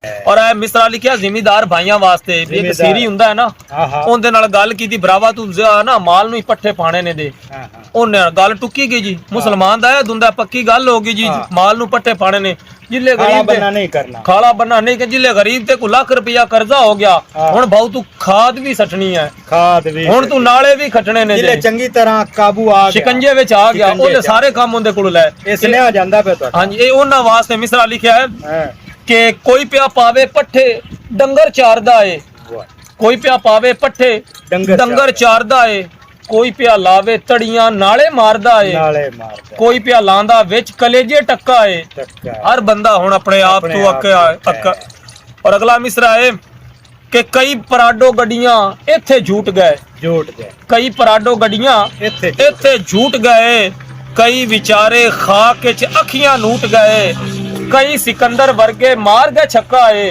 और ए मिसरा लिखिया जिमीदार भाइयों वास्ते भी एक सीरी हुंदा है ना ਉਹਦੇ ਨਾਲ ਗੱਲ ਕੀਤੀ ਭਰਾਵਾ ਤੂੰ ਨਾ ਮਾਲ ਨੂੰ ਹੀ ਪੱਠੇ ਪਾਣੇ ਨੇ ਦੇ ਉਹਨੇ ਗੱਲ ਟੁੱਕੀ ਗਈ ਜੀ ਮੁਸਲਮਾਨ ਦਾ ਇਹ ਦੁੰਦਾ ਪੱਕੀ ਗੱਲ ਹੋ ਗਈ ਜੀ ਮਾਲ ਨੂੰ ਪੱਠੇ ਪਾਣੇ ਨੇ जिले गरीब बनना नहीं करना खाला बनना नहीं कि जिले गरीब ते को लाख रुपया कर्जा हो गया हुन भाऊ तू खाद भी सटनी है खाद भी हुन तू नाले भी खटने ने जिले चंगी तरह काबू आ गया शिकंजे विच आ गया ओले सारे काम उनदे कोल ले ए सुनया जांदा पे तो हां जी ए ओना वास्ते मिसरा लिखया है कि कोई पिया पावे पट्ठे डंगर चारदा है कोई पिया पावे पट्ठे डंगर चारदा है कोई पिया लावे तड़ियां नाले मारदा है कोई पिया लांदा विच कलेजे टक्का है हर बंदा हुन अपने आप तो अक्का और अगला मिसरा है कि कई पराडो गड्डियां इत्थे झूठ गए कई पराडो गड्डियां इत्थे झूठ गए कई विचारे खाक च अखियां नूट गए कई सिकंदर वर्गे मार गए छक्का है